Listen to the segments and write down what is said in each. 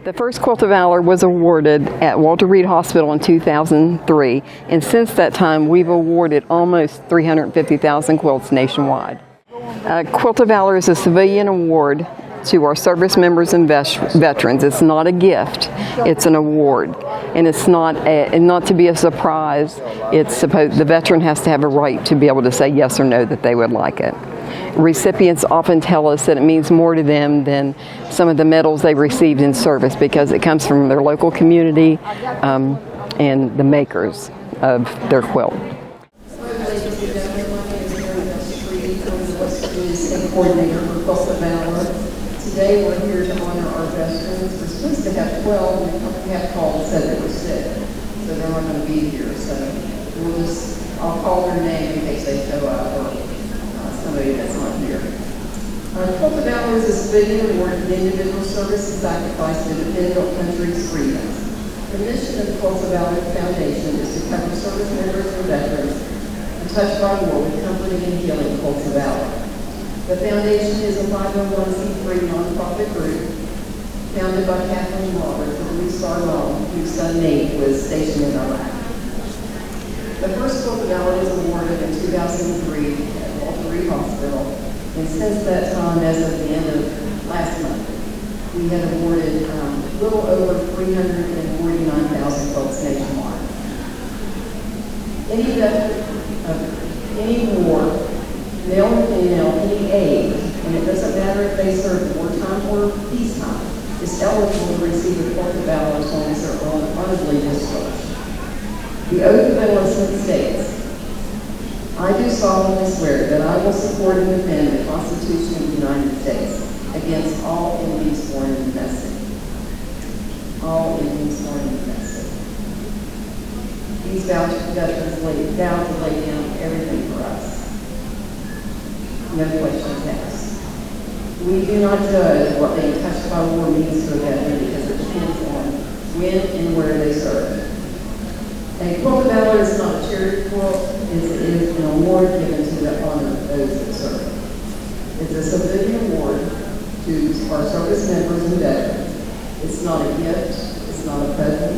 The first Quilt of Valor was awarded at Walter Reed Hospital in 2003, and since that time we've awarded almost 350,000 quilts nationwide. Quilt of Valor is a civilian award to our service members and veterans. It's not a gift, it's an award, and it's not to be a surprise. The veteran has to have a right to be able to say yes or no that they would like it. Recipients often tell us that it means more to them than some of the medals they received in service because it comes from their local community and the makers of their quilt. Coordinator for Quilts of Valor. Today we're here to honor our veterans. We're supposed to have 12, and we have called and said they were sick, so they're not going to be here. So I'll call their name in case they show up or somebody that's not here. Quilts of Valor is a civilian award for individual service and sacrifice to defend our country's freedoms. The mission of the Quilts of Valor Foundation is to cover service members and veterans touched by war with comforting and healing Quilts of Valor. The foundation is a 501c3 nonprofit group founded by Kathleen Roberts and Blue Star Loan, whose son Nate was stationed in Iraq. The first Quilt of Valor was awarded in 2003 at Walter Reed Hospital, and since that time, as of the end of last month, we had awarded a little over 349,000 quilts nationwide. Any veteran of any war, male or female, any age, and it doesn't matter if they serve wartime or peacetime, is eligible to receive a Quilt of Valor as long as they're honorably discharged. The oath of enlistment states, I do solemnly swear that I will support and defend the Constitution of the United States against all enemies, foreign and domestic. All enemies, foreign and domestic. These veterans vow to lay down everything for us. No questions asked. We do not judge what being touched by war means to a veteran because it depends on when and where they serve. A Quilt of Valor is not a charity quilt, it is an award given to the honor of those that serve. It's a civilian award to our service members and veterans. It's not a gift, it's not a present,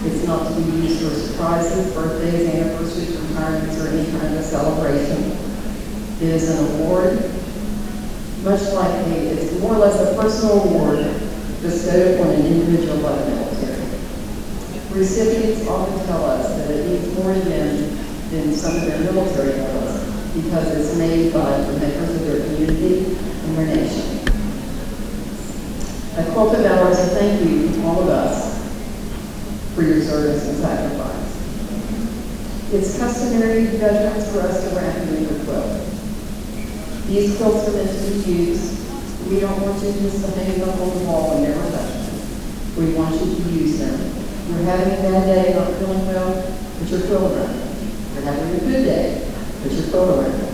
it's not to be used for surprises, birthdays, anniversaries, retirements, or any kind of celebration. It is an award, much like it's more or less a personal award bestowed on an individual by the military. Recipients often tell us that it means more to them than some of their military medals because it's made by the members of their community and their nation. A Quilt of Valor is a thank you from all of us for your service and sacrifice. It's customary for veterans for us to wrap them in a quilt. These quilts are meant to be used. We don't want you just to hang them up on the wall and never touch them. We want you to use them. You're having a bad day, not feeling well, put your quilt around it. You're having a good day, put your quilt around it.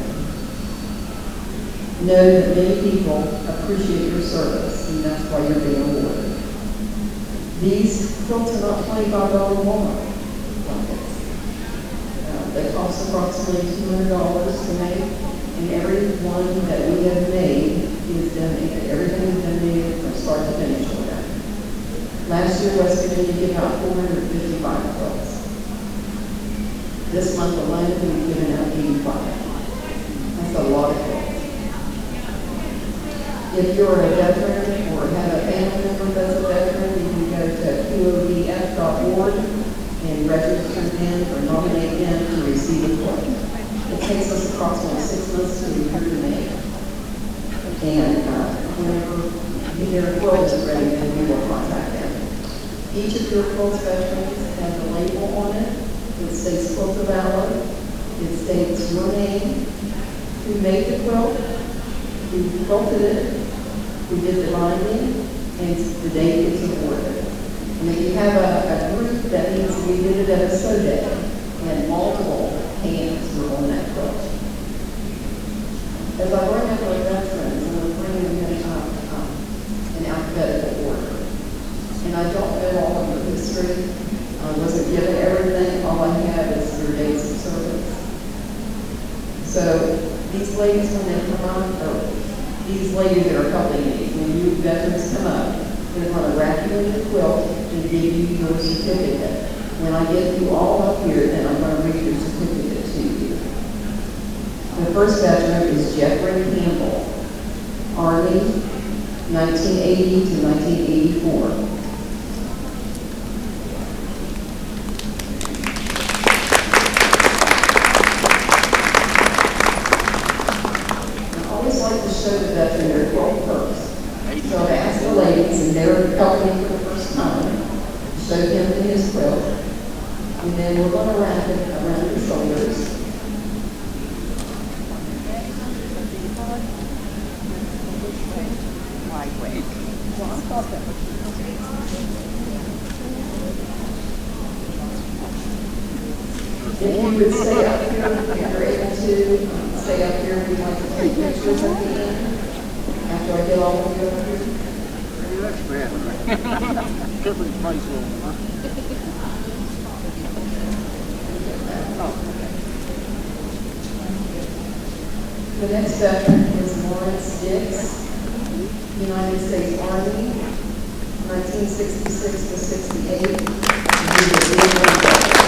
Know that many people appreciate your service, and that's why you're being awarded. These quilts are not $25 Walmart blankets. They cost approximately $200 to make. And every one that we have made is donated. Everything is donated from start to finish for them. Last year, West Virginia gave out 455 quilts. This month alone, we've given out 85. That's a lot of quilts. If you're a veteran or have a family member that's a veteran, you can go to qodf.org and register them or nominate them to receive a quilt. It takes us approximately 6 months to recruit and make. And whenever their quilt is ready, then we will contact them. Each of your quilt veterans has a label on it. It states Quilt of Valor. It states your name, who made the quilt, who quilted it, who did the binding, and the date it's awarded. And if you have a group, that means we did it at a sew day, and multiple hands were on that quilt. As I bring up our veterans, and we're bringing them in alphabetical order. And I don't know all of their history. I wasn't given everything. All I have is their dates of service. So these ladies, when they come up, or these ladies that are helping me, when you veterans come up, Then I'm going to wrap you in the quilt and give you your certificate. When I get you all up here, then I'm going to read your certificate to you. The first veteran is Jeffrey Campbell, Army, 1980 to 1984. Show the veteran their quilt first. So I've asked the ladies, and they're helping me for the first time, to show him his quilt. And then we're going to wrap it around your shoulders. If you would stay up here, if you're able to stay up here, we'd like to take pictures at the end after I get all of you over here. That's bad, right? Different place over. The next veteran is Lawrence Dix, United States Army, 1966 to 68. He was a Vietnam veteran.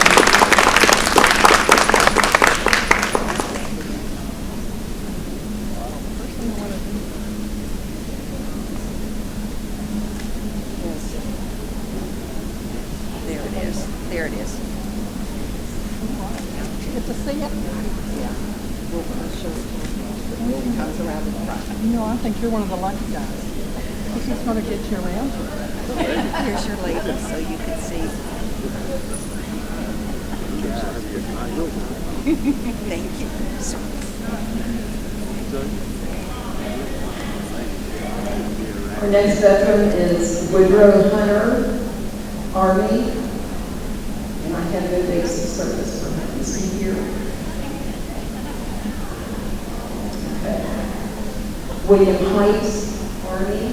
There it is. Get to see it? Yeah. We'll show it. Comes around in front. You know, I think you're one of the lucky guys. This is going to get you around. Here's your label so you can see. Thank you. Our next veteran is Woodrow Hunter, Army, and I have no dates of service for him. Is he here? Okay. William Heights, Army.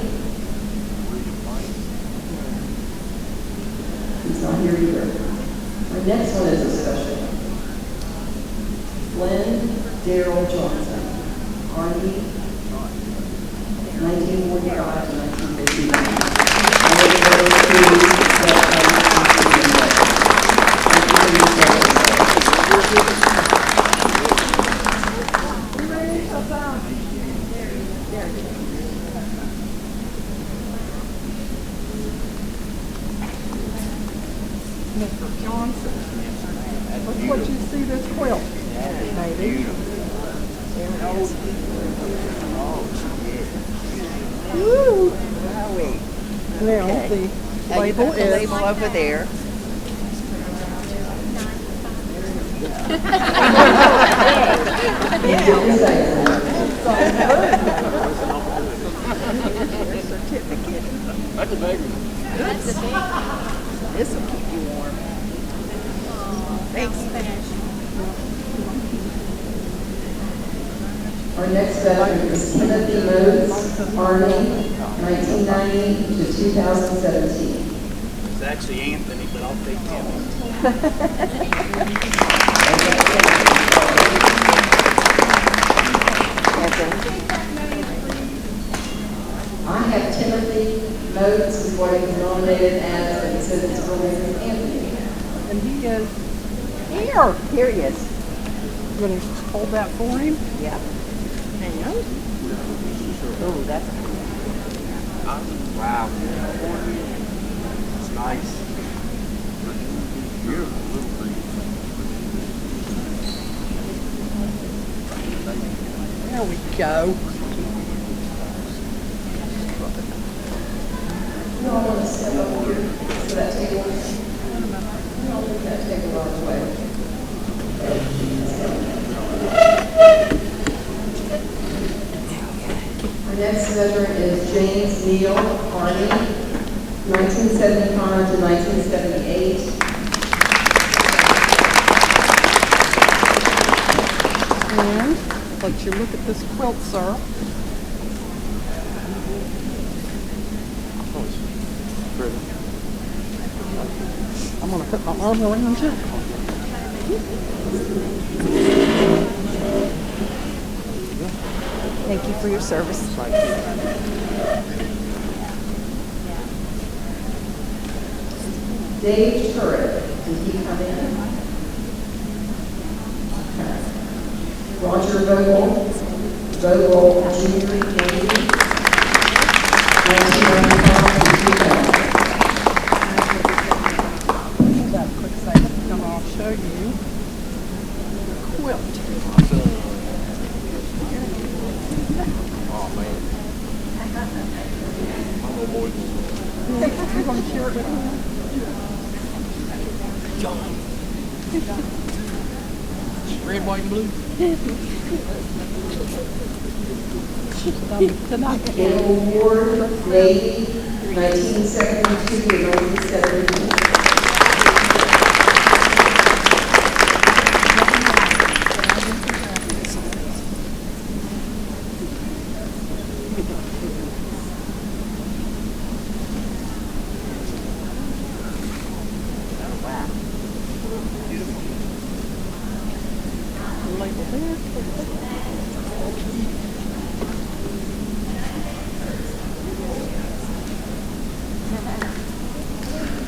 He's not here either. Our next one is a special one. Glenn Darrell Johnson, Army, 1945 to 1959. Mr. Johnson, look what you see this quilt, maybe. Woo! Now, the label The is... label over there. Certificate. That's a big one. This will keep you warm. Thanks. Our next veteran is Timothy Modes, Army, 1990 to 2017. It's actually Anthony, but I'll take Timmy. I have Timothy Modes is what he's nominated as, but he says it's real name is Anthony. And he is here. Here he is. You want to hold that for him? Yeah. Hang on. Oh, that's Wow. It's nice. There we go. No, I want to step over here to that table. I'll move that table out of the way. Our next veteran is James Neal, Army, 1975 to 1978. And let you look at this quilt, sir. I'm going to put my arm around you. Thank you for your service. Dave Turret, did he come in? Okay. Roger Vogel, Jr., Navy, 1995 to 2000. Hold on a quick second, and I'll show you the quilt. You're going to share it with me? Red, white, and blue. Naval Ward, Navy, 1972 to 1974. Label there.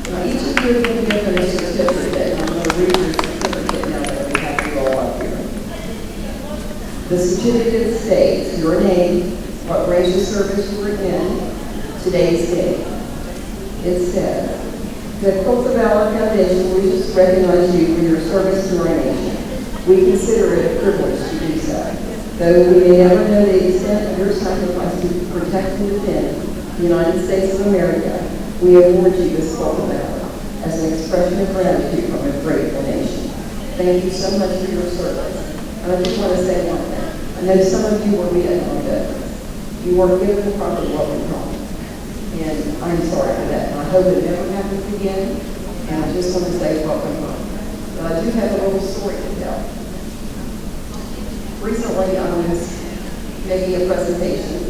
Now, each of you is going to get a certificate, and I'm going to read your certificate now that we have you all up here. The certificate states your name, what range of service you were in, today's date. It says, the Quilts of Valor Foundation wishes to recognize you for your service to our nation. We consider it a privilege to do so. Though we may never know the extent of your sacrifice to protect and defend the United States of America, we award you this Quilt of Valor as an expression of gratitude from a grateful nation. Thank you so much for your service. And I just want to say one thing. I know some of you were Vietnam veterans. You weren't given the proper welcome home. And I'm sorry for that. And I hope it never happens again. And I just want to say welcome home. But I do have a little story to tell. Recently, I was making a presentation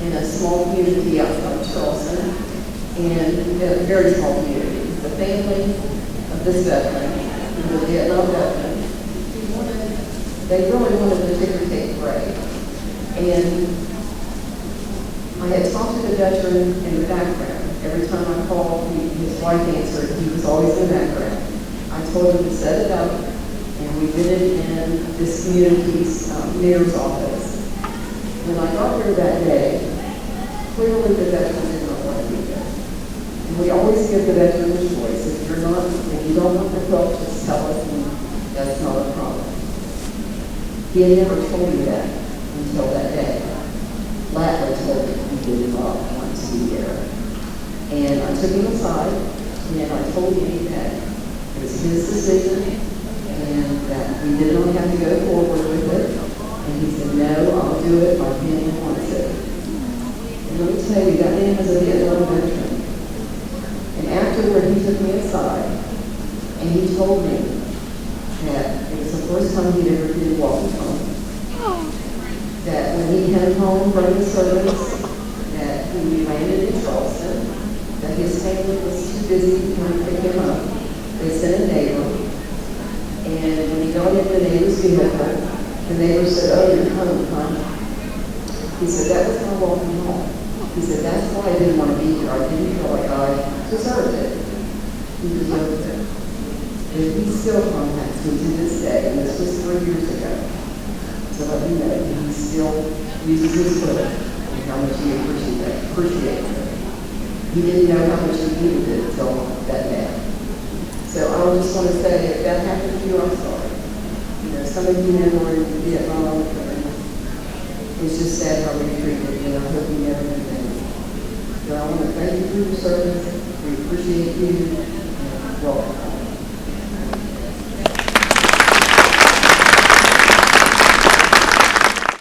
in a small community outside of Charleston, and a very small community. The family of this veteran, who was a Vietnam veteran, they really wanted the ticker tape parade. And I had talked to the veteran in the background. Every time I called, his wife answered. He was always in the background. I told him to set it up, and we did it in this community's mayor's office. When I got there that day, clearly the veteran did not want to be there. And we always give the veteran a choice. If you don't want the quilt, just tell us, and that's not a problem. He had never told me that until that day. Latler told me he did not want to be there. And I took him aside, and I told him that it was his decision, and that we did not have to go forward with it. And he said, no, I'll do it. My family wants it. And let me tell you, that man was a Vietnam veteran. And afterward, he took me aside, and he told me that it was the first time he'd ever been walking home. That when he came home from the service, that he landed in Charleston, that his family was too busy to come pick him up. They sent a neighbor, and when he got in the neighbor's vehicle, the neighbor said, oh, you're home, huh? He said, that was my walking home. He said, that's why I didn't want to be here. I didn't feel like I deserved it. He deserved it. And he still contacts me to this day, and this was 3 years ago. To let me know he still uses his foot and how much he appreciates it. He didn't know how much he needed it until that day. So I just want to say, if that happened to you, I'm sorry. You know, some of you men were in Vietnam, and it's just sad how we treated you, and I hope you never do that. So I want to thank you for your service. We appreciate you. Welcome.